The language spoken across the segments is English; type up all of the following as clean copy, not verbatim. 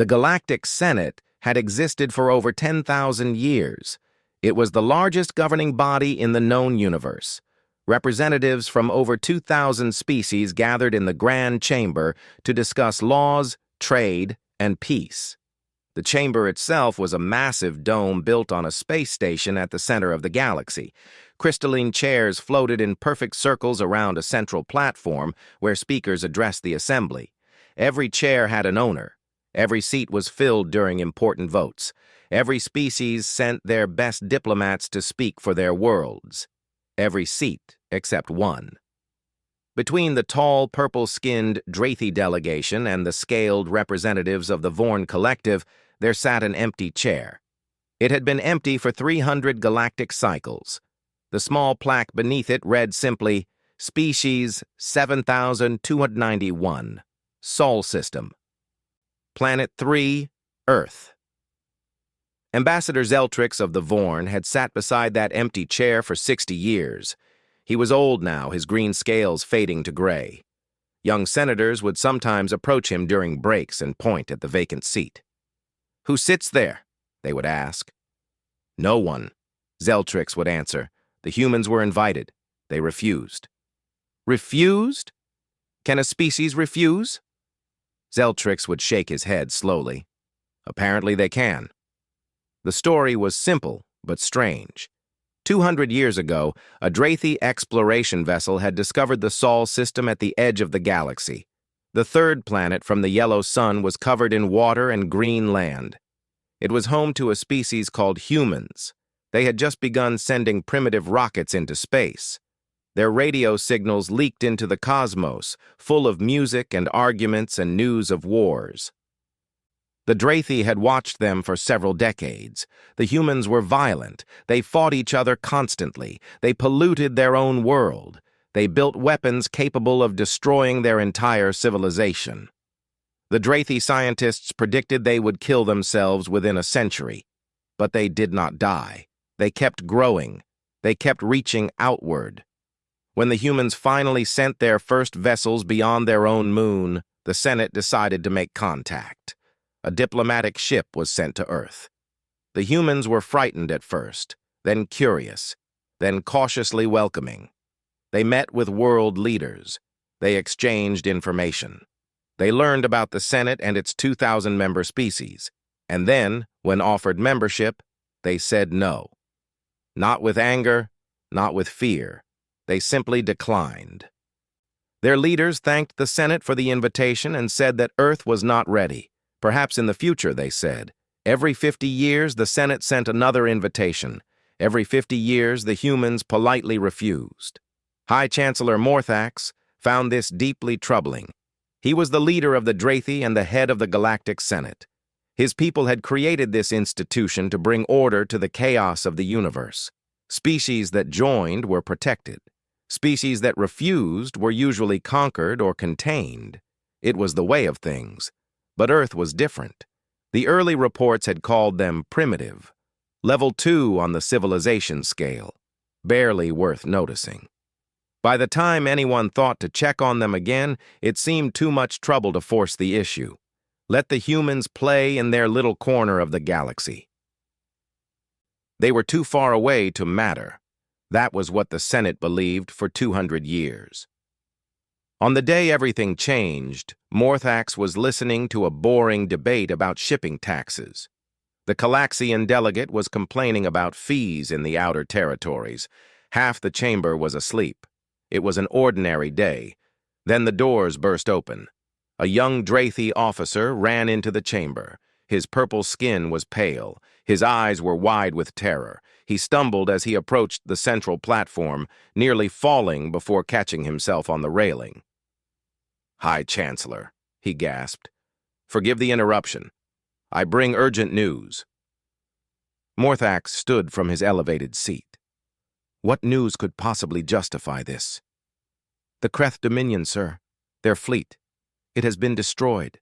The Galactic Senate had existed for over 10,000 years. It was the largest governing body in the known universe. Representatives from over 2,000 species gathered in the Grand Chamber to discuss laws, trade, and peace. The chamber itself was a massive dome built on a space station at the center of the galaxy. Crystalline chairs floated in perfect circles around a central platform where speakers addressed the assembly. Every chair had an owner. Every seat was filled during important votes. Every species sent their best diplomats to speak for their worlds. Every seat except one. Between the tall, purple-skinned Drathi delegation and the scaled representatives of the Vorn Collective, there sat an empty chair. It had been empty for 300 galactic cycles. The small plaque beneath it read simply, Species 7291, Sol System. Planet 3, Earth. Ambassador Zeltrix of the Vorn had sat beside that empty chair for 60 years. He was old now, his green scales fading to gray. Young senators would sometimes approach him during breaks and point at the vacant seat. "Who sits there?" they would ask. "No one," Zeltrix would answer. "The humans were invited. They refused." "Refused? Can a species refuse?" Zeltrix would shake his head slowly. "Apparently they can." The story was simple, but strange. 200 years ago, a Drathi exploration vessel had discovered the Sol system at the edge of the galaxy. The third planet from the yellow sun was covered in water and green land. It was home to a species called humans. They had just begun sending primitive rockets into space. Their radio signals leaked into the cosmos, full of music and arguments and news of wars. The Drathi had watched them for several decades. The humans were violent. They fought each other constantly. They polluted their own world. They built weapons capable of destroying their entire civilization. The Drathi scientists predicted they would kill themselves within a century. But they did not die. They kept growing. They kept reaching outward. When the humans finally sent their first vessels beyond their own moon, the Senate decided to make contact. A diplomatic ship was sent to Earth. The humans were frightened at first, then curious, then cautiously welcoming. They met with world leaders. They exchanged information. They learned about the Senate and its 2,000-member species. And then, when offered membership, they said no. Not with anger, not with fear. They simply declined. Their leaders thanked the Senate for the invitation and said that Earth was not ready. Perhaps in the future, they said. Every 50 years, the Senate sent another invitation. Every 50 years, the humans politely refused. High Chancellor Morthax found this deeply troubling. He was the leader of the Drathi and the head of the Galactic Senate. His people had created this institution to bring order to the chaos of the universe. Species that joined were protected. Species that refused were usually conquered or contained. It was the way of things. But Earth was different. The early reports had called them primitive, level 2 on the civilization scale, barely worth noticing. By the time anyone thought to check on them again, it seemed too much trouble to force the issue. Let the humans play in their little corner of the galaxy. They were too far away to matter. That was what the Senate believed for 200 years. On the day everything changed, Morthax was listening to a boring debate about shipping taxes. The Calaxian delegate was complaining about fees in the outer territories. Half the chamber was asleep. It was an ordinary day. Then the doors burst open. A young Drathi officer ran into the chamber. His purple skin was pale. His eyes were wide with terror. He stumbled as he approached the central platform, nearly falling before catching himself on the railing. "High Chancellor," he gasped. "Forgive the interruption. I bring urgent news." Morthax stood from his elevated seat. What news could possibly justify this? "The Kreth Dominion, sir. Their fleet. It has been destroyed."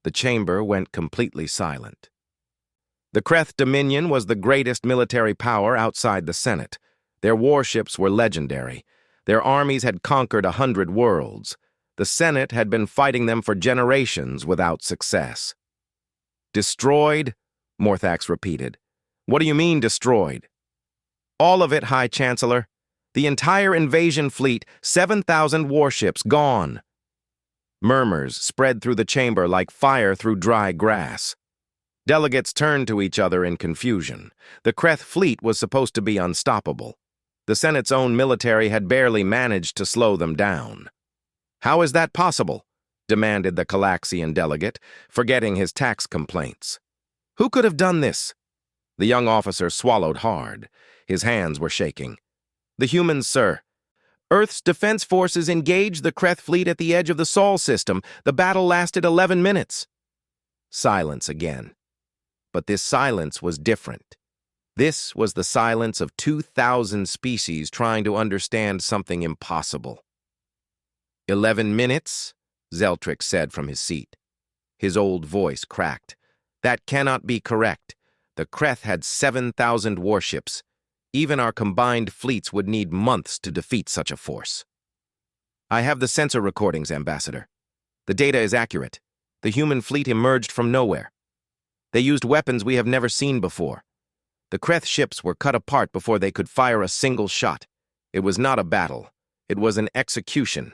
The chamber went completely silent. The Kreth Dominion was the greatest military power outside the Senate. Their warships were legendary. Their armies had conquered 100 worlds. The Senate had been fighting them for generations without success. Destroyed? Morthax repeated. What do you mean, destroyed? All of it, High Chancellor. The entire invasion fleet, 7,000 warships, gone. Murmurs spread through the chamber like fire through dry grass. Delegates turned to each other in confusion. The Kreth fleet was supposed to be unstoppable. The Senate's own military had barely managed to slow them down. How is that possible? Demanded the Calaxian delegate, forgetting his tax complaints. Who could have done this? The young officer swallowed hard. His hands were shaking. The humans, sir. Earth's defense forces engaged the Kreth fleet at the edge of the Sol system. The battle lasted 11 minutes. Silence again. But this silence was different. This was the silence of 2,000 species trying to understand something impossible. 11 minutes? Zeltrix said from his seat. His old voice cracked. That cannot be correct. The Kreth had 7,000 warships. Even our combined fleets would need months to defeat such a force. I have the sensor recordings, Ambassador. The data is accurate. The human fleet emerged from nowhere. They used weapons we have never seen before. The Kreth ships were cut apart before they could fire a single shot. It was not a battle. It was an execution.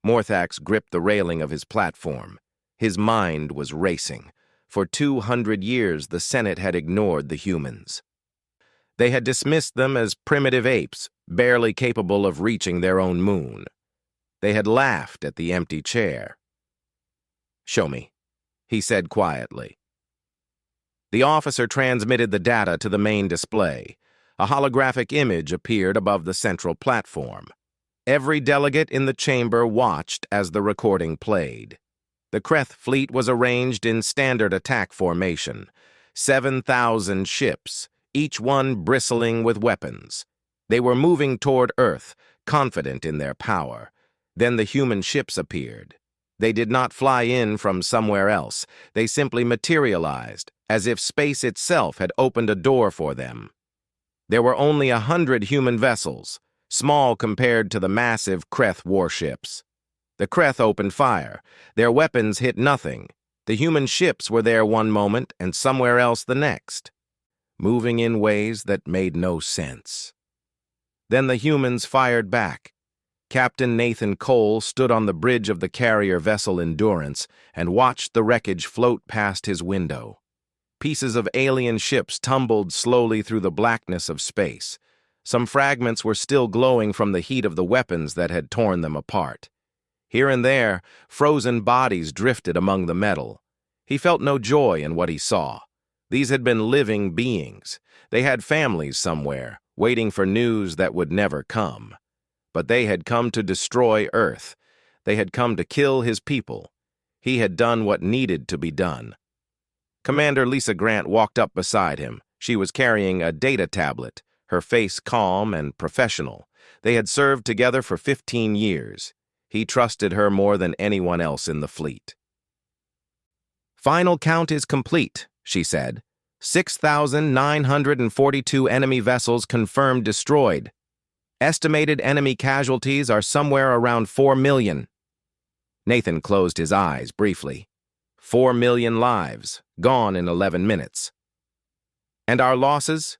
Morthax gripped the railing of his platform. His mind was racing. For 200 years, the Senate had ignored the humans. They had dismissed them as primitive apes, barely capable of reaching their own moon. They had laughed at the empty chair. Show me, he said quietly. The officer transmitted the data to the main display. A holographic image appeared above the central platform. Every delegate in the chamber watched as the recording played. The Kreth fleet was arranged in standard attack formation. 7,000 ships, each one bristling with weapons. They were moving toward Earth, confident in their power. Then the human ships appeared. They did not fly in from somewhere else. They simply materialized, as if space itself had opened a door for them. There were only 100 human vessels, small compared to the massive Kreth warships. The Kreth opened fire. Their weapons hit nothing. The human ships were there one moment and somewhere else the next, moving in ways that made no sense. Then the humans fired back. Captain Nathan Cole stood on the bridge of the carrier vessel Endurance and watched the wreckage float past his window. Pieces of alien ships tumbled slowly through the blackness of space. Some fragments were still glowing from the heat of the weapons that had torn them apart. Here and there, frozen bodies drifted among the metal. He felt no joy in what he saw. These had been living beings. They had families somewhere, waiting for news that would never come. But they had come to destroy Earth. They had come to kill his people. He had done what needed to be done. Commander Lisa Grant walked up beside him. She was carrying a data tablet, her face calm and professional. They had served together for 15 years. He trusted her more than anyone else in the fleet. Final count is complete, she said. 6,942 enemy vessels confirmed destroyed. Estimated enemy casualties are somewhere around 4 million. Nathan closed his eyes briefly. 4 million lives, gone in 11 minutes. And our losses?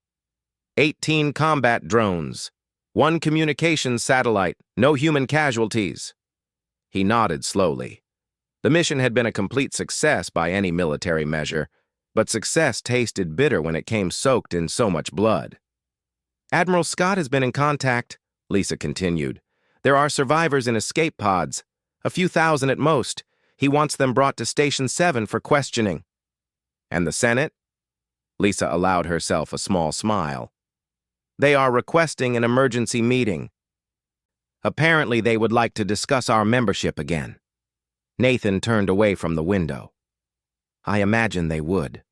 18 combat drones, 1 communications satellite, no human casualties. He nodded slowly. The mission had been a complete success by any military measure, but success tasted bitter when it came soaked in so much blood. Admiral Scott has been in contact, Lisa continued. There are survivors in escape pods, a few thousand at most. He wants them brought to Station 7 for questioning. And the Senate? Lisa allowed herself a small smile. They are requesting an emergency meeting. Apparently, they would like to discuss our membership again. Nathan turned away from the window. I imagine they would.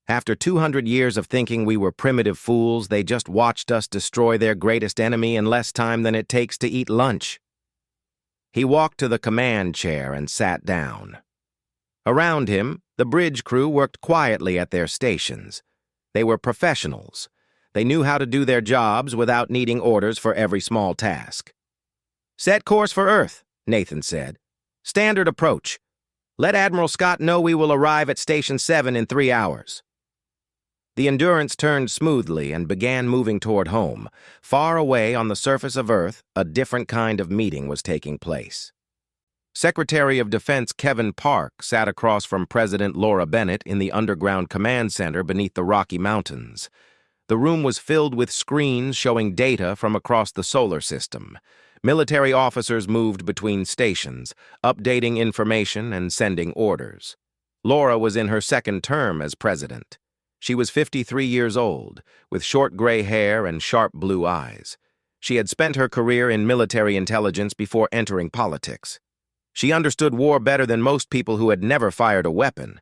After 200 years of thinking we were primitive fools, they just watched us destroy their greatest enemy in less time than it takes to eat lunch. He walked to the command chair and sat down. Around him, the bridge crew worked quietly at their stations. They were professionals. They knew how to do their jobs without needing orders for every small task. Set course for Earth, Nathan said. Standard approach. Let Admiral Scott know we will arrive at Station 7 in 3 hours. The Endurance turned smoothly and began moving toward home. Far away on the surface of Earth, a different kind of meeting was taking place. Secretary of Defense Kevin Park sat across from President Laura Bennett in the underground command center beneath the Rocky Mountains. The room was filled with screens showing data from across the solar system. Military officers moved between stations, updating information and sending orders. Laura was in her second term as president. She was 53 years old, with short gray hair and sharp blue eyes. She had spent her career in military intelligence before entering politics. She understood war better than most people who had never fired a weapon.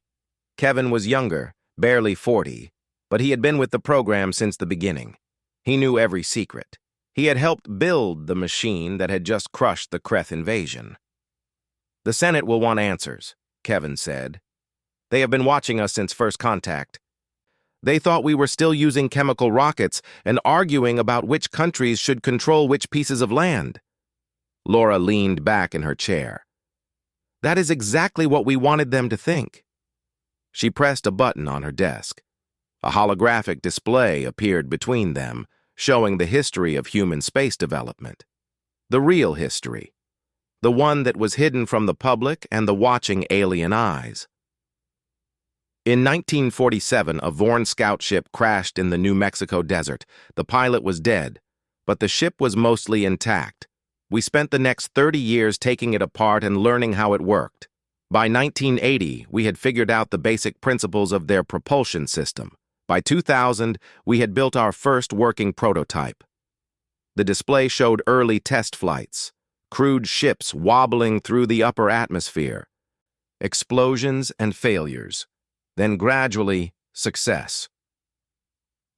Kevin was younger, barely 40, but he had been with the program since the beginning. He knew every secret. He had helped build the machine that had just crushed the Kreth invasion. "The Senate will want answers," Kevin said. "They have been watching us since first contact. They thought we were still using chemical rockets and arguing about which countries should control which pieces of land." Laura leaned back in her chair. "That is exactly what we wanted them to think." She pressed a button on her desk. A holographic display appeared between them, showing the history of human space development. The real history. The one that was hidden from the public and the watching alien eyes. In 1947, a Vorn scout ship crashed in the New Mexico desert. The pilot was dead, but the ship was mostly intact. We spent the next 30 years taking it apart and learning how it worked. By 1980, we had figured out the basic principles of their propulsion system. By 2000, we had built our first working prototype. The display showed early test flights, crewed ships wobbling through the upper atmosphere, explosions and failures, then gradually, success.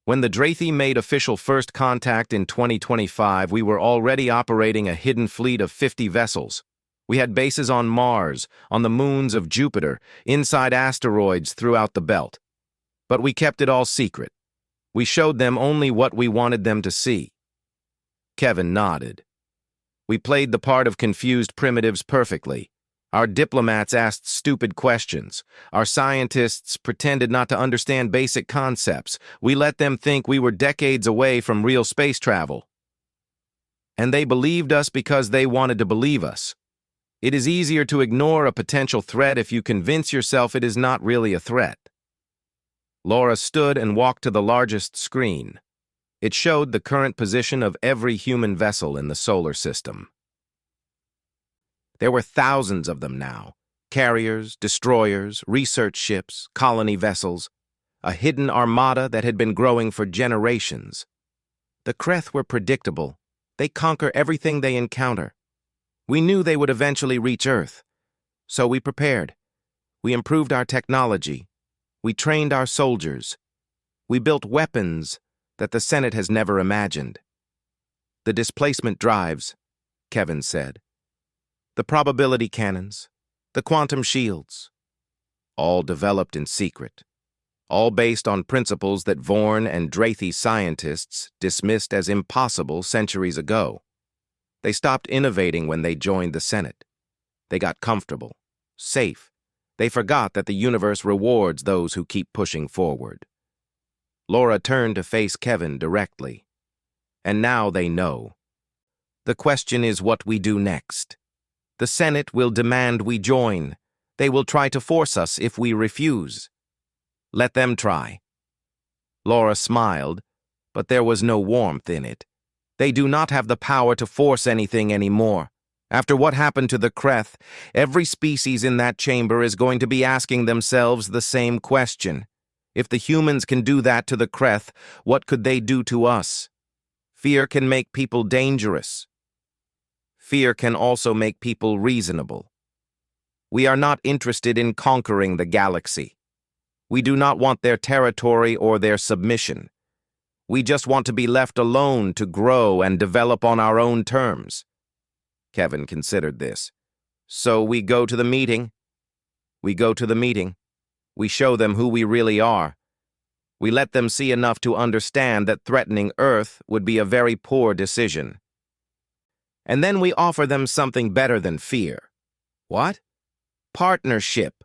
When the Draithi made official first contact in 2025, we were already operating a hidden fleet of 50 vessels. We had bases on Mars, on the moons of Jupiter, inside asteroids throughout the belt. But we kept it all secret. We showed them only what we wanted them to see. Kevin nodded. We played the part of confused primitives perfectly. Our diplomats asked stupid questions. Our scientists pretended not to understand basic concepts. We let them think we were decades away from real space travel. And they believed us because they wanted to believe us. It is easier to ignore a potential threat if you convince yourself it is not really a threat. Laura stood and walked to the largest screen. It showed the current position of every human vessel in the solar system. There were thousands of them now. Carriers, destroyers, research ships, colony vessels. A hidden armada that had been growing for generations. The Kreth were predictable. They conquer everything they encounter. We knew they would eventually reach Earth. So we prepared. We improved our technology. We trained our soldiers. We built weapons that the Senate has never imagined. The displacement drives, Kevin said. The probability cannons, the quantum shields, all developed in secret, all based on principles that Vorn and Draithi scientists dismissed as impossible centuries ago. They stopped innovating when they joined the Senate. They got comfortable, safe. They forgot that the universe rewards those who keep pushing forward. Laura turned to face Kevin directly. And now they know. The question is what we do next. The Senate will demand we join. They will try to force us if we refuse. Let them try. Laura smiled, but there was no warmth in it. They do not have the power to force anything anymore. After what happened to the Kreth, every species in that chamber is going to be asking themselves the same question. If the humans can do that to the Kreth, what could they do to us? Fear can make people dangerous. Fear can also make people reasonable. We are not interested in conquering the galaxy. We do not want their territory or their submission. We just want to be left alone to grow and develop on our own terms. Kevin considered this. So we go to the meeting. We go to the meeting. We show them who we really are. We let them see enough to understand that threatening Earth would be a very poor decision. And then we offer them something better than fear. What? Partnership.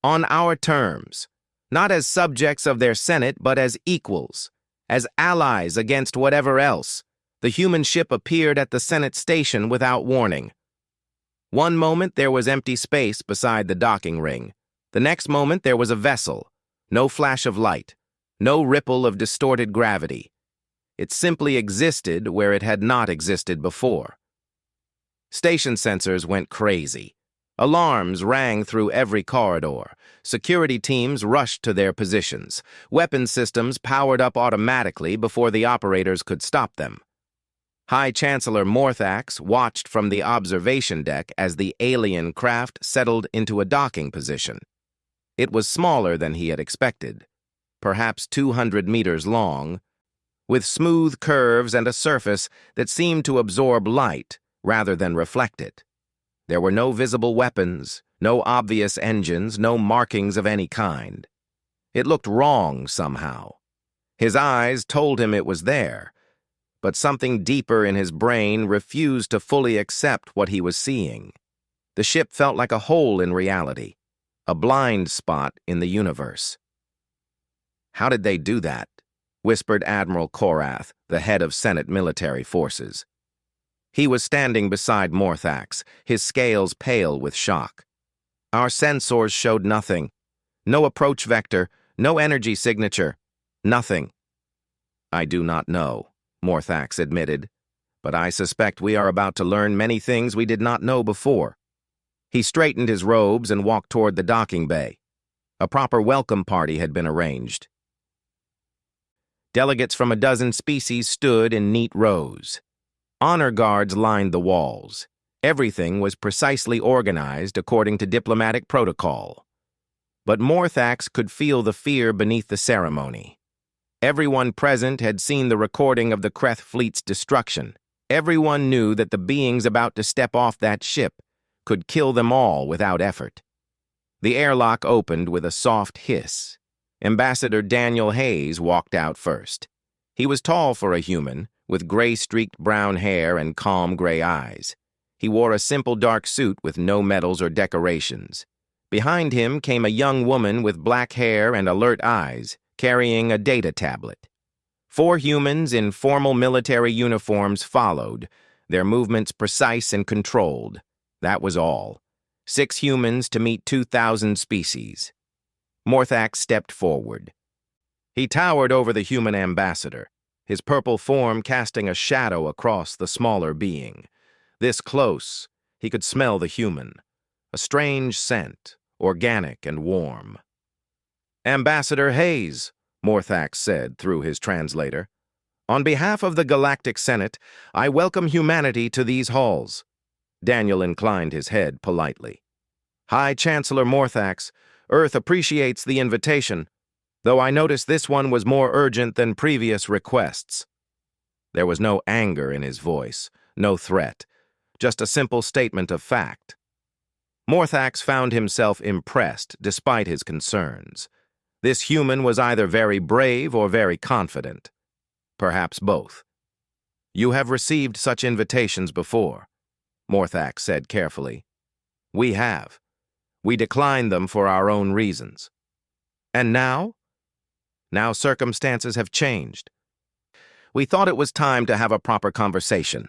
On our terms. Not as subjects of their Senate, but as equals. As allies against whatever else. The human ship appeared at the Senate station without warning. One moment there was empty space beside the docking ring. The next moment there was a vessel. No flash of light. No ripple of distorted gravity. It simply existed where it had not existed before. Station sensors went crazy. Alarms rang through every corridor. Security teams rushed to their positions. Weapon systems powered up automatically before the operators could stop them. High Chancellor Morthax watched from the observation deck as the alien craft settled into a docking position. It was smaller than he had expected, perhaps 200 meters long, with smooth curves and a surface that seemed to absorb light rather than reflect it. There were no visible weapons, no obvious engines, no markings of any kind. It looked wrong somehow. His eyes told him it was there, but something deeper in his brain refused to fully accept what he was seeing. The ship felt like a hole in reality, a blind spot in the universe. "How did they do that?" whispered Admiral Korath, the head of Senate military forces. He was standing beside Morthax, his scales pale with shock. "Our sensors showed nothing. No approach vector, no energy signature, nothing." "I do not know," Morthax admitted, "but I suspect we are about to learn many things we did not know before." He straightened his robes and walked toward the docking bay. A proper welcome party had been arranged. Delegates from a dozen species stood in neat rows. Honor guards lined the walls. Everything was precisely organized according to diplomatic protocol. But Morthax could feel the fear beneath the ceremony. Everyone present had seen the recording of the Kreth fleet's destruction. Everyone knew that the beings about to step off that ship could kill them all without effort. The airlock opened with a soft hiss. Ambassador Daniel Hayes walked out first. He was tall for a human, with gray-streaked brown hair and calm gray eyes. He wore a simple dark suit with no medals or decorations. Behind him came a young woman with black hair and alert eyes, carrying a data tablet. 4 humans in formal military uniforms followed, their movements precise and controlled. That was all. 6 humans to meet 2,000 species. Morthax stepped forward. He towered over the human ambassador, his purple form casting a shadow across the smaller being. This close, he could smell the human, a strange scent, organic and warm. "Ambassador Hayes," Morthax said through his translator, "on behalf of the Galactic Senate, I welcome humanity to these halls." Daniel inclined his head politely. "High Chancellor Morthax, Earth appreciates the invitation, though I notice this one was more urgent than previous requests." There was no anger in his voice, no threat, just a simple statement of fact. Morthax found himself impressed despite his concerns. This human was either very brave or very confident. Perhaps both. "You have received such invitations before," Morthax said carefully. "We have. We declined them for our own reasons. And now? Now circumstances have changed. We thought it was time to have a proper conversation."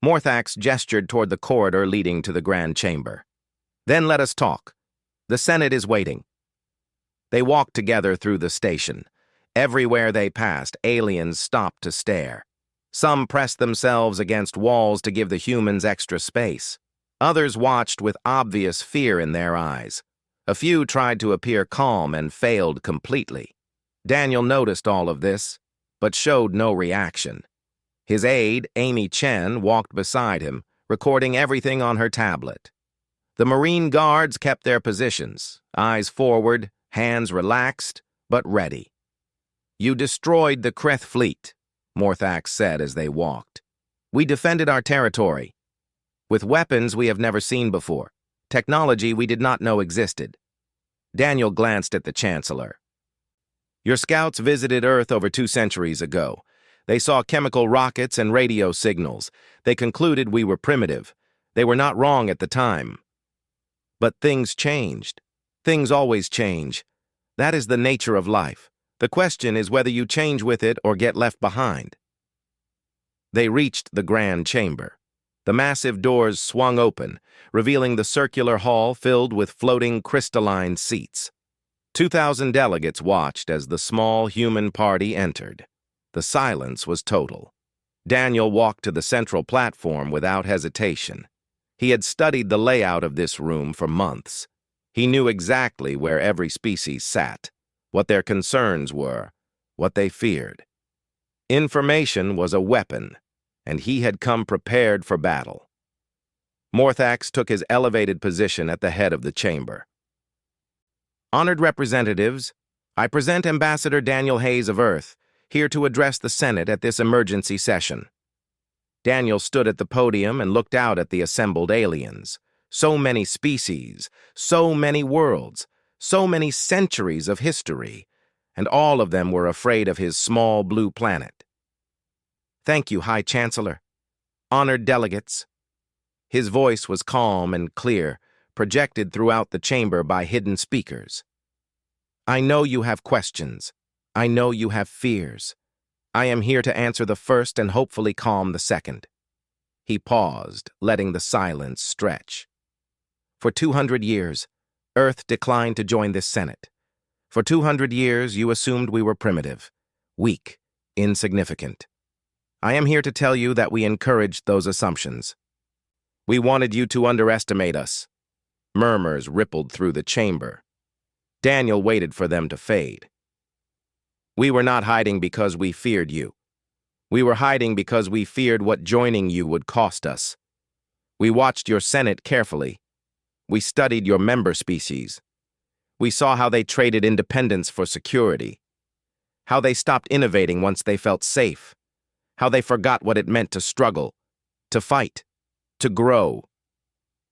Morthax gestured toward the corridor leading to the Grand Chamber. "Then let us talk. The Senate is waiting." They walked together through the station. Everywhere they passed, aliens stopped to stare. Some pressed themselves against walls to give the humans extra space. Others watched with obvious fear in their eyes. A few tried to appear calm and failed completely. Daniel noticed all of this, but showed no reaction. His aide, Amy Chen, walked beside him, recording everything on her tablet. The Marine guards kept their positions, eyes forward, hands relaxed, but ready. "You destroyed the Kreth fleet," Morthax said as they walked. "We defended our territory. With weapons we have never seen before, technology we did not know existed." Daniel glanced at the Chancellor. "Your scouts visited Earth over 2 centuries ago. They saw chemical rockets and radio signals. They concluded we were primitive. They were not wrong at the time." But things changed. Things always change. That is the nature of life. The question is whether you change with it or get left behind. They reached the grand chamber. The massive doors swung open, revealing the circular hall filled with floating crystalline seats. 2,000 delegates watched as the small human party entered. The silence was total. Daniel walked to the central platform without hesitation. He had studied the layout of this room for months. He knew exactly where every species sat, what their concerns were, what they feared. Information was a weapon, and he had come prepared for battle. Morthax took his elevated position at the head of the chamber. Honored representatives, I present Ambassador Daniel Hayes of Earth, here to address the Senate at this emergency session. Daniel stood at the podium and looked out at the assembled aliens. So many species, so many worlds, so many centuries of history, and all of them were afraid of his small blue planet. Thank you, High Chancellor. Honored delegates. His voice was calm and clear, projected throughout the chamber by hidden speakers. I know you have questions. I know you have fears. I am here to answer the first and hopefully calm the second. He paused, letting the silence stretch. For 200 years, Earth declined to join this Senate. For 200 years, you assumed we were primitive, weak, insignificant. I am here to tell you that we encouraged those assumptions. We wanted you to underestimate us. Murmurs rippled through the chamber. Daniel waited for them to fade. We were not hiding because we feared you. We were hiding because we feared what joining you would cost us. We watched your Senate carefully. We studied your member species. We saw how they traded independence for security, how they stopped innovating once they felt safe, how they forgot what it meant to struggle, to fight, to grow.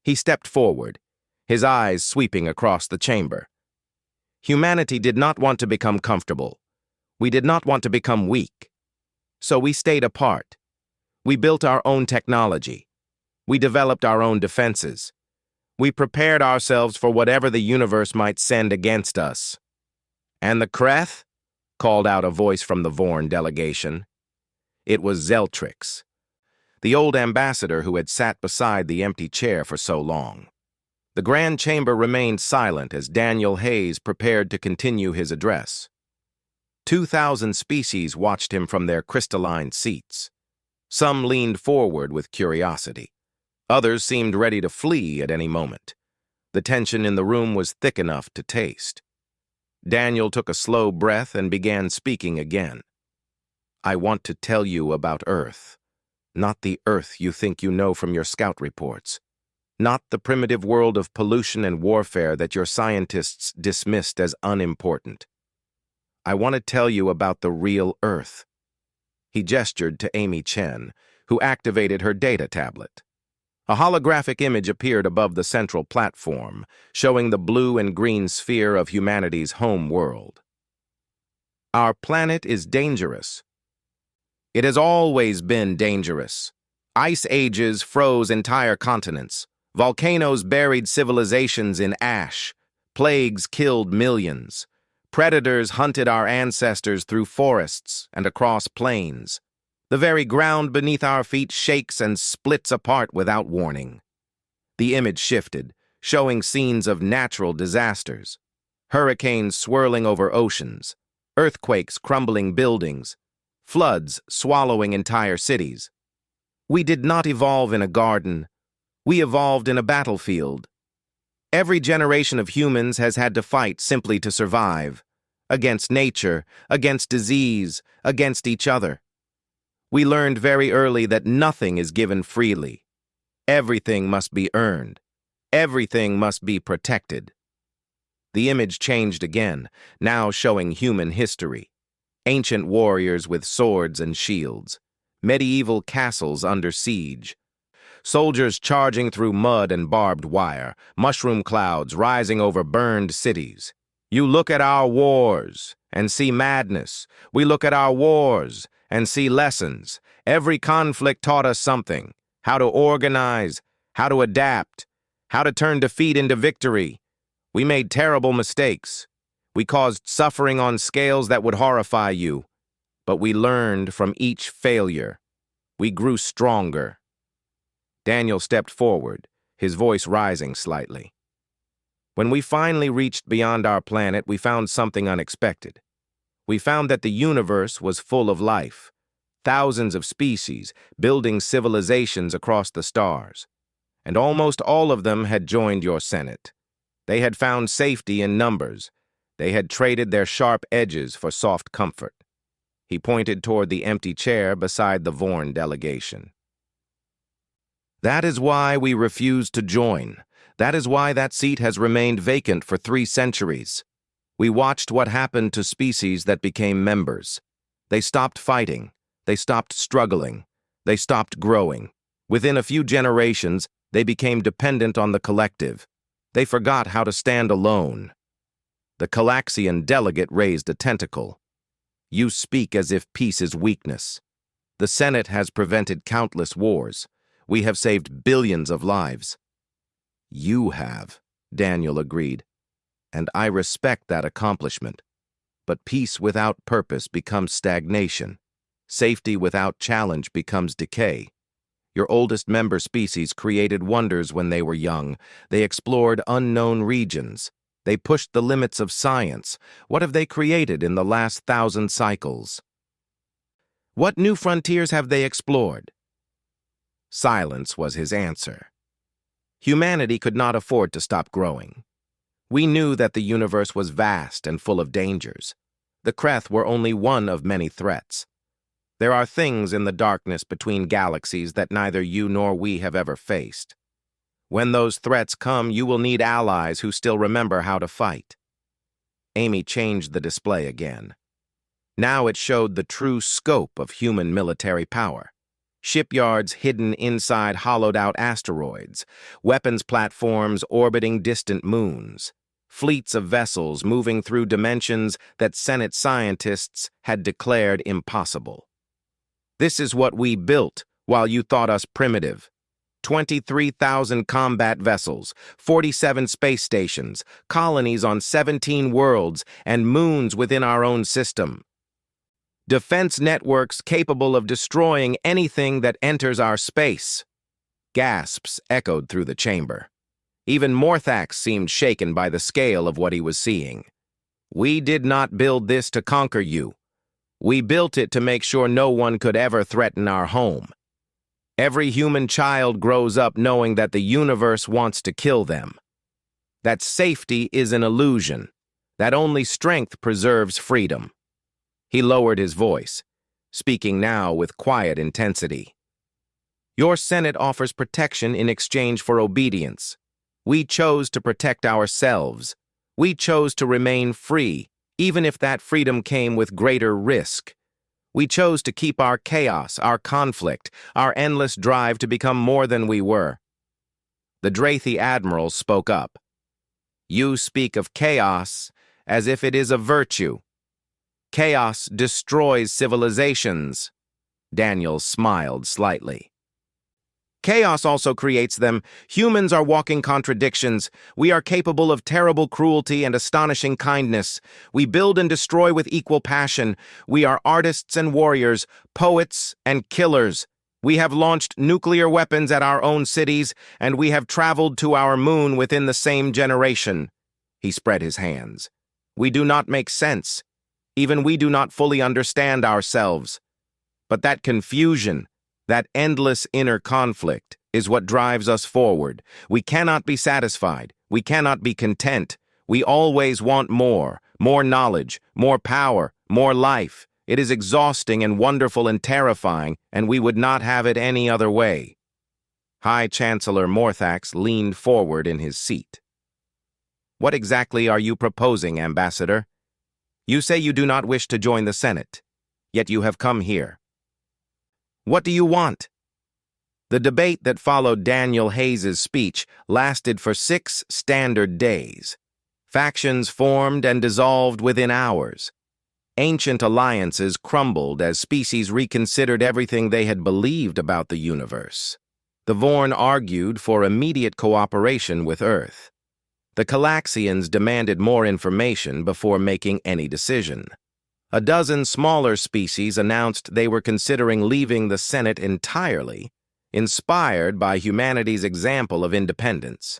He stepped forward, his eyes sweeping across the chamber. Humanity did not want to become comfortable. We did not want to become weak. So we stayed apart. We built our own technology. We developed our own defenses. We prepared ourselves for whatever the universe might send against us. And the Kreth? Called out a voice from the Vorn delegation. It was Zeltrix, the old ambassador who had sat beside the empty chair for so long. The grand chamber remained silent as Daniel Hayes prepared to continue his address. 2,000 species watched him from their crystalline seats. Some leaned forward with curiosity. Others seemed ready to flee at any moment. The tension in the room was thick enough to taste. Daniel took a slow breath and began speaking again. I want to tell you about Earth. Not the Earth you think you know from your scout reports. Not the primitive world of pollution and warfare that your scientists dismissed as unimportant. I want to tell you about the real Earth. He gestured to Amy Chen, who activated her data tablet. A holographic image appeared above the central platform, showing the blue and green sphere of humanity's home world. Our planet is dangerous. It has always been dangerous. Ice ages froze entire continents. Volcanoes buried civilizations in ash. Plagues killed millions. Predators hunted our ancestors through forests and across plains. The very ground beneath our feet shakes and splits apart without warning. The image shifted, showing scenes of natural disasters. Hurricanes swirling over oceans, earthquakes crumbling buildings, floods swallowing entire cities. We did not evolve in a garden. We evolved in a battlefield. Every generation of humans has had to fight simply to survive, against nature, against disease, against each other. We learned very early that nothing is given freely. Everything must be earned. Everything must be protected. The image changed again, now showing human history. Ancient warriors with swords and shields. Medieval castles under siege. Soldiers charging through mud and barbed wire. Mushroom clouds rising over burned cities. You look at our wars and see madness. We look at our wars and see lessons. Every conflict taught us something. How to organize, how to adapt, how to turn defeat into victory. We made terrible mistakes. We caused suffering on scales that would horrify you. But we learned from each failure. We grew stronger. Daniel stepped forward, his voice rising slightly. When we finally reached beyond our planet, we found something unexpected. We found that the universe was full of life. Thousands of species building civilizations across the stars. And almost all of them had joined your Senate. They had found safety in numbers. They had traded their sharp edges for soft comfort. He pointed toward the empty chair beside the Vorn delegation. That is why we refused to join. That is why that seat has remained vacant for 3 centuries. We watched what happened to species that became members. They stopped fighting. They stopped struggling. They stopped growing. Within a few generations, they became dependent on the collective. They forgot how to stand alone. The Calaxian delegate raised a tentacle. You speak as if peace is weakness. The Senate has prevented countless wars. We have saved billions of lives. You have, Daniel agreed, and I respect that accomplishment. But peace without purpose becomes stagnation. Safety without challenge becomes decay. Your oldest member species created wonders when they were young. They explored unknown regions. They pushed the limits of science. What have they created in the last 1,000 cycles? What new frontiers have they explored? Silence was his answer. Humanity could not afford to stop growing. We knew that the universe was vast and full of dangers. The Kreth were only one of many threats. There are things in the darkness between galaxies that neither you nor we have ever faced. When those threats come, you will need allies who still remember how to fight. Amy changed the display again. Now it showed the true scope of human military power. Shipyards hidden inside hollowed-out asteroids, weapons platforms orbiting distant moons, fleets of vessels moving through dimensions that Senate scientists had declared impossible. This is what we built while you thought us primitive. 23,000 combat vessels, 47 space stations, colonies on 17 worlds, and moons within our own system. Defense networks capable of destroying anything that enters our space. Gasps echoed through the chamber. Even Morthax seemed shaken by the scale of what he was seeing. We did not build this to conquer you. We built it to make sure no one could ever threaten our home. Every human child grows up knowing that the universe wants to kill them. That safety is an illusion, that only strength preserves freedom. He lowered his voice, speaking now with quiet intensity. Your Senate offers protection in exchange for obedience. We chose to protect ourselves. We chose to remain free, even if that freedom came with greater risk. We chose to keep our chaos, our conflict, our endless drive to become more than we were. The Drathi Admiral spoke up. You speak of chaos as if it is a virtue. Chaos destroys civilizations. Daniel smiled slightly. Chaos also creates them. Humans are walking contradictions. We are capable of terrible cruelty and astonishing kindness. We build and destroy with equal passion. We are artists and warriors, poets and killers. We have launched nuclear weapons at our own cities, and we have traveled to our moon within the same generation. He spread his hands. We do not make sense. Even we do not fully understand ourselves. But that confusion, that endless inner conflict, is what drives us forward. We cannot be satisfied. We cannot be content. We always want more knowledge, more power, more life. It is exhausting and wonderful and terrifying, and we would not have it any other way. High Chancellor Morthax leaned forward in his seat. What exactly are you proposing, Ambassador? You say you do not wish to join the Senate, yet you have come here. What do you want? The debate that followed Daniel Hayes's speech lasted for 6 standard days. Factions formed and dissolved within hours. Ancient alliances crumbled as species reconsidered everything they had believed about the universe. The Vorn argued for immediate cooperation with Earth. The Galaxians demanded more information before making any decision. A dozen smaller species announced they were considering leaving the Senate entirely, inspired by humanity's example of independence.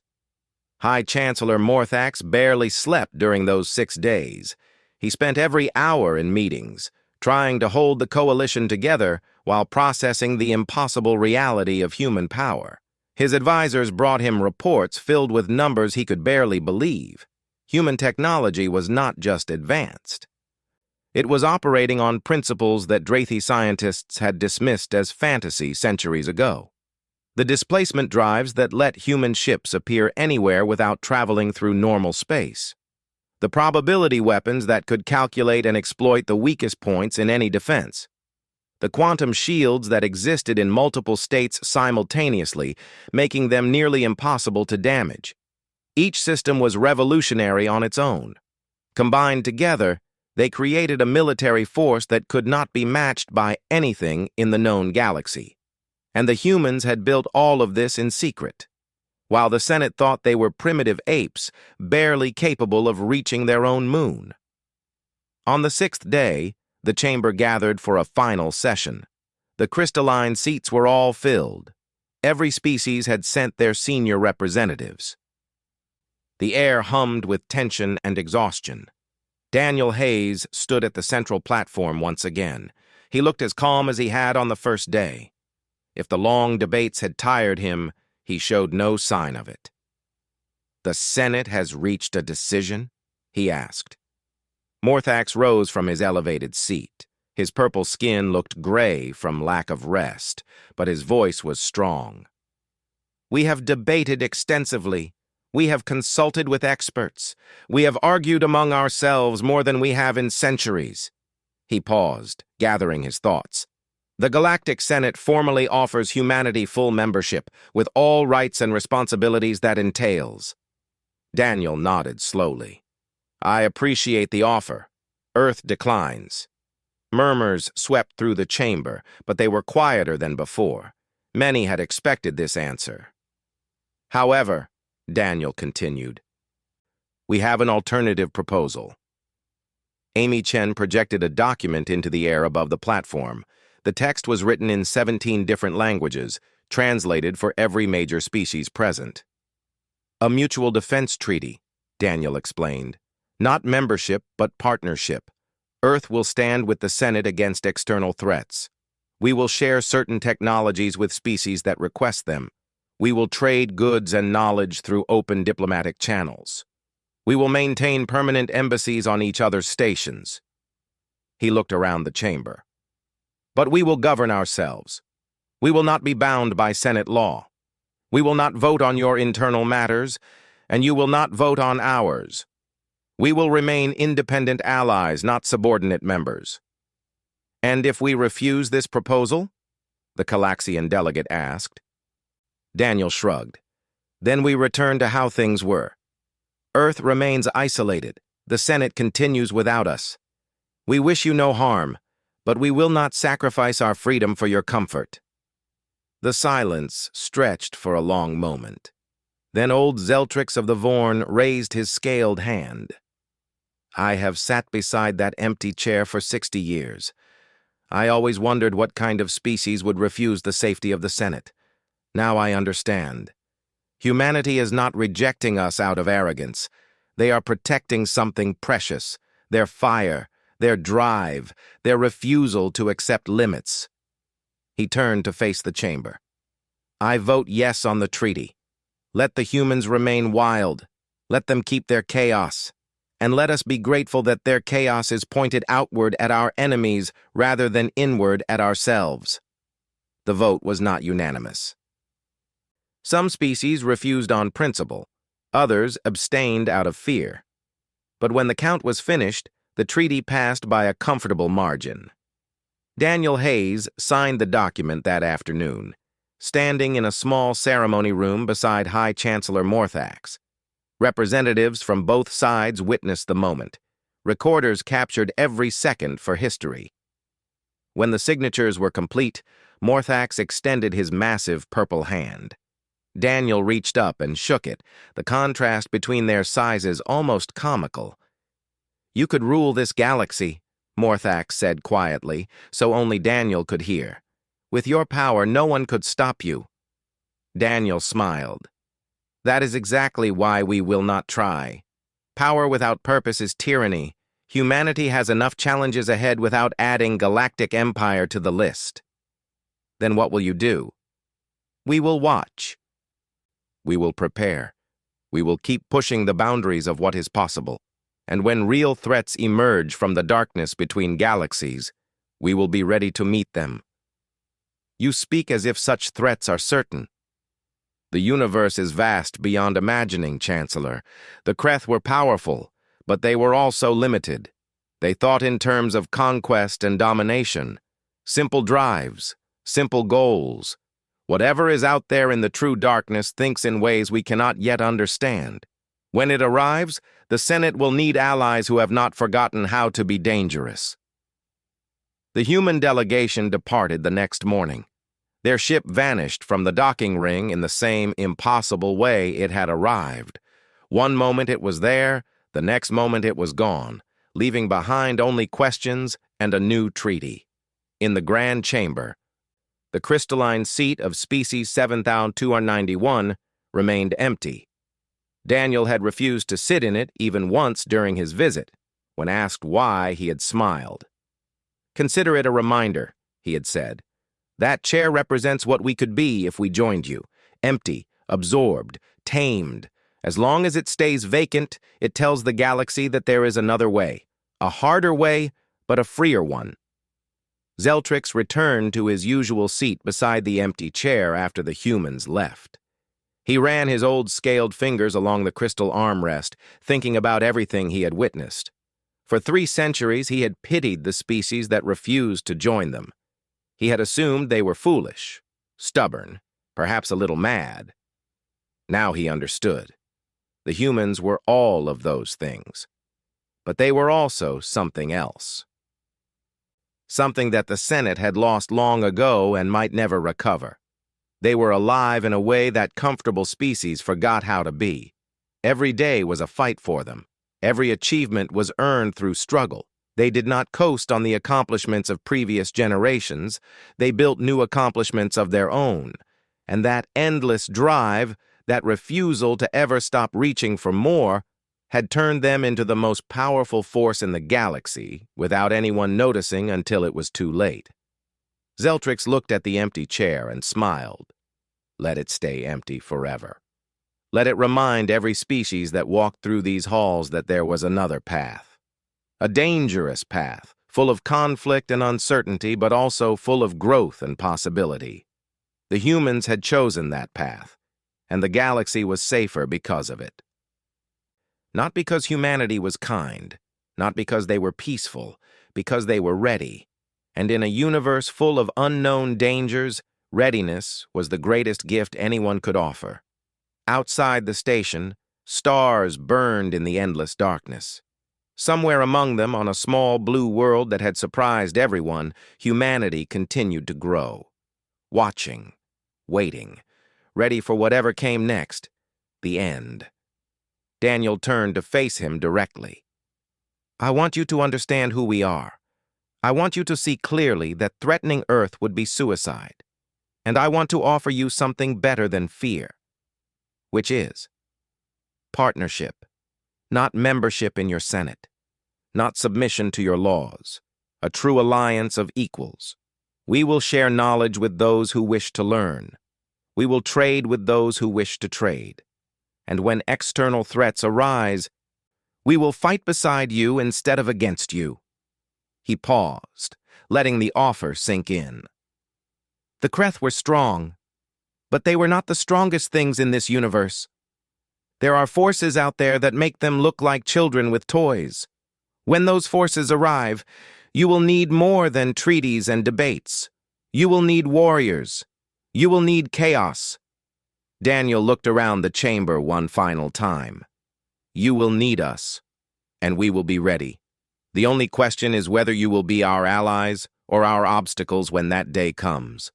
High Chancellor Morthax barely slept during those 6 days. He spent every hour in meetings, trying to hold the coalition together while processing the impossible reality of human power. His advisors brought him reports filled with numbers he could barely believe. Human technology was not just advanced. It was operating on principles that Drathi scientists had dismissed as fantasy centuries ago. The displacement drives that let human ships appear anywhere without traveling through normal space. The probability weapons that could calculate and exploit the weakest points in any defense. The quantum shields that existed in multiple states simultaneously, making them nearly impossible to damage. Each system was revolutionary on its own. Combined together, they created a military force that could not be matched by anything in the known galaxy. And the humans had built all of this in secret, while the Senate thought they were primitive apes, barely capable of reaching their own moon. On the 6th day, the chamber gathered for a final session. The crystalline seats were all filled. Every species had sent their senior representatives. The air hummed with tension and exhaustion. Daniel Hayes stood at the central platform once again. He looked as calm as he had on the first day. If the long debates had tired him, he showed no sign of it. "The Senate has reached a decision?" he asked. Morthax rose from his elevated seat. His purple skin looked gray from lack of rest, but his voice was strong. "We have debated extensively. We have consulted with experts. We have argued among ourselves more than we have in centuries." He paused, gathering his thoughts. "The Galactic Senate formally offers humanity full membership, with all rights and responsibilities that entails." Daniel nodded slowly. "I appreciate the offer. Earth declines." Murmurs swept through the chamber, but they were quieter than before. Many had expected this answer. "However," Daniel continued, "we have an alternative proposal." Amy Chen projected a document into the air above the platform. The text was written in 17 different languages, translated for every major species present. "A mutual defense treaty," Daniel explained. "Not membership, but partnership. Earth will stand with the Senate against external threats. We will share certain technologies with species that request them. We will trade goods and knowledge through open diplomatic channels. We will maintain permanent embassies on each other's stations." He looked around the chamber. "But we will govern ourselves. We will not be bound by Senate law. We will not vote on your internal matters, and you will not vote on ours. We will remain independent allies, not subordinate members." "And if we refuse this proposal?" the Galaxian delegate asked. Daniel shrugged. "Then we return to how things were. Earth remains isolated. The Senate continues without us. We wish you no harm, but we will not sacrifice our freedom for your comfort." The silence stretched for a long moment. Then old Zeltrix of the Vorn raised his scaled hand. "I have sat beside that empty chair for 60 years. I always wondered what kind of species would refuse the safety of the Senate. Now I understand. Humanity is not rejecting us out of arrogance. They are protecting something precious, their fire, their drive, their refusal to accept limits." He turned to face the chamber. "I vote yes on the treaty. Let the humans remain wild. Let them keep their chaos. And let us be grateful that their chaos is pointed outward at our enemies rather than inward at ourselves." The vote was not unanimous. Some species refused on principle. Others abstained out of fear. But when the count was finished, the treaty passed by a comfortable margin. Daniel Hayes signed the document that afternoon, standing in a small ceremony room beside High Chancellor Morthax. Representatives from both sides witnessed the moment. Recorders captured every second for history. When the signatures were complete, Morthax extended his massive purple hand. Daniel reached up and shook it, the contrast between their sizes almost comical. "You could rule this galaxy," Morthax said quietly, so only Daniel could hear. "With your power, no one could stop you." Daniel smiled. "That is exactly why we will not try. Power without purpose is tyranny. Humanity has enough challenges ahead without adding Galactic Empire to the list." "Then what will you do?" "We will watch. We will prepare. We will keep pushing the boundaries of what is possible. And when real threats emerge from the darkness between galaxies, we will be ready to meet them." "You speak as if such threats are certain." "The universe is vast beyond imagining, Chancellor. The Kreth were powerful, but they were also limited. They thought in terms of conquest and domination. Simple drives, simple goals. Whatever is out there in the true darkness thinks in ways we cannot yet understand. When it arrives, the Senate will need allies who have not forgotten how to be dangerous." The human delegation departed the next morning. Their ship vanished from the docking ring in the same impossible way it had arrived. One moment it was there, the next moment it was gone, leaving behind only questions and a new treaty. In the Grand Chamber, the crystalline seat of species 7291 remained empty. Daniel had refused to sit in it even once during his visit. When asked why, he had smiled. "Consider it a reminder," he had said. "That chair represents what we could be if we joined you. Empty, absorbed, tamed. As long as it stays vacant, it tells the galaxy that there is another way. A harder way, but a freer one." Zeltrix returned to his usual seat beside the empty chair after the humans left. He ran his old scaled fingers along the crystal armrest, thinking about everything he had witnessed. For 3 centuries, he had pitied the species that refused to join them. He had assumed they were foolish, stubborn, perhaps a little mad. Now he understood. The humans were all of those things. But they were also something else. Something that the Senate had lost long ago and might never recover. They were alive in a way that comfortable species forgot how to be. Every day was a fight for them. Every achievement was earned through struggle. They did not coast on the accomplishments of previous generations. They built new accomplishments of their own. And that endless drive, that refusal to ever stop reaching for more, had turned them into the most powerful force in the galaxy without anyone noticing until it was too late. Zeltrix looked at the empty chair and smiled. Let it stay empty forever. Let it remind every species that walked through these halls that there was another path. A dangerous path, full of conflict and uncertainty, but also full of growth and possibility. The humans had chosen that path, and the galaxy was safer because of it. Not because humanity was kind, not because they were peaceful, because they were ready. And in a universe full of unknown dangers, readiness was the greatest gift anyone could offer. Outside the station, stars burned in the endless darkness. Somewhere among them, on a small blue world that had surprised everyone, humanity continued to grow. Watching, waiting, ready for whatever came next, the end. Daniel turned to face him directly. "I want you to understand who we are. I want you to see clearly that threatening Earth would be suicide. And I want to offer you something better than fear. Which is partnership, not membership in your Senate, not submission to your laws, a true alliance of equals. We will share knowledge with those who wish to learn. We will trade with those who wish to trade. And when external threats arise, we will fight beside you instead of against you." He paused, letting the offer sink in. The Kreth were strong, but they were not the strongest things in this universe. There are forces out there that make them look like children with toys. When those forces arrive, you will need more than treaties and debates. You will need warriors. You will need chaos. Daniel looked around the chamber one final time. You will need us, and we will be ready. The only question is whether you will be our allies or our obstacles when that day comes.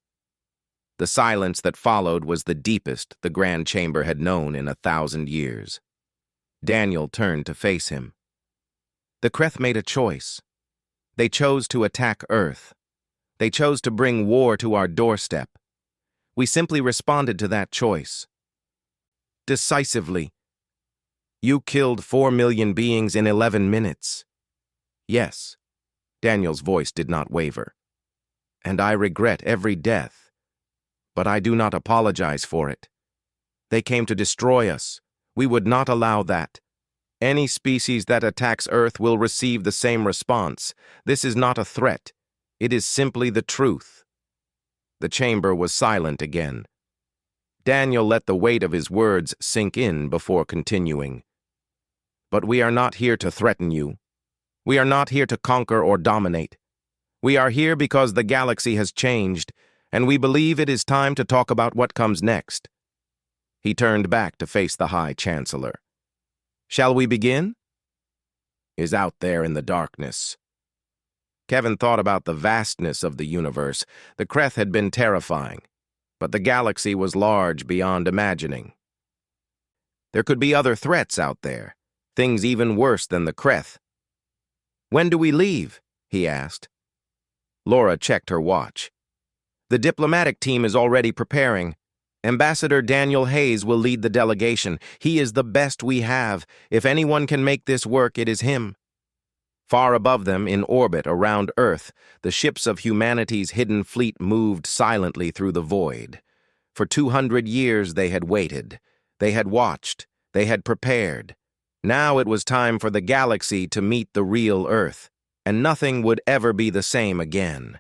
The silence that followed was the deepest the Grand Chamber had known in 1,000 years. Daniel turned to face him. The Kreth made a choice. They chose to attack Earth. They chose to bring war to our doorstep. We simply responded to that choice. Decisively. You killed 4 million beings in 11 minutes. Yes. Daniel's voice did not waver. And I regret every death. But I do not apologize for it. They came to destroy us. We would not allow that. Any species that attacks Earth will receive the same response. This is not a threat. It is simply the truth. The chamber was silent again. Daniel let the weight of his words sink in before continuing. But we are not here to threaten you. We are not here to conquer or dominate. We are here because the galaxy has changed, and we believe it is time to talk about what comes next. He turned back to face the High Chancellor. Shall we begin? Is out there in the darkness. Kevin thought about the vastness of the universe. The Kreth had been terrifying, but the galaxy was large beyond imagining. There could be other threats out there, things even worse than the Kreth. When do we leave? He asked. Laura checked her watch. The diplomatic team is already preparing. Ambassador Daniel Hayes will lead the delegation. He is the best we have. If anyone can make this work, it is him. Far above them, in orbit around Earth, the ships of humanity's hidden fleet moved silently through the void. For 200 years they had waited. They had watched. They had prepared. Now it was time for the galaxy to meet the real Earth, and nothing would ever be the same again.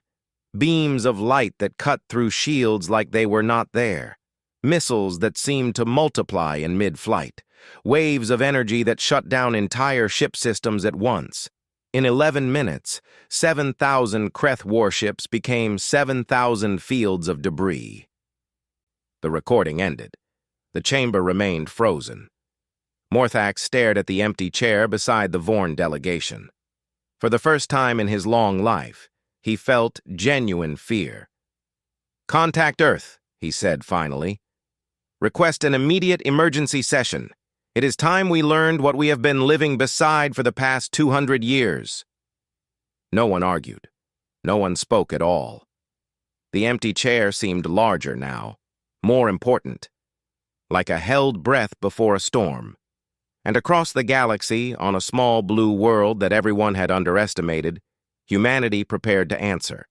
Beams of light that cut through shields like they were not there. Missiles that seemed to multiply in mid-flight. Waves of energy that shut down entire ship systems at once. In 11 minutes, 7,000 Kreth warships became 7,000 fields of debris. The recording ended. The chamber remained frozen. Morthax stared at the empty chair beside the Vorn delegation. For the first time in his long life, he felt genuine fear. Contact Earth, he said finally. Request an immediate emergency session. It is time we learned what we have been living beside for the past 200 years. No one argued. No one spoke at all. The empty chair seemed larger now, more important, like a held breath before a storm. And across the galaxy, on a small blue world that everyone had underestimated, humanity prepared to answer.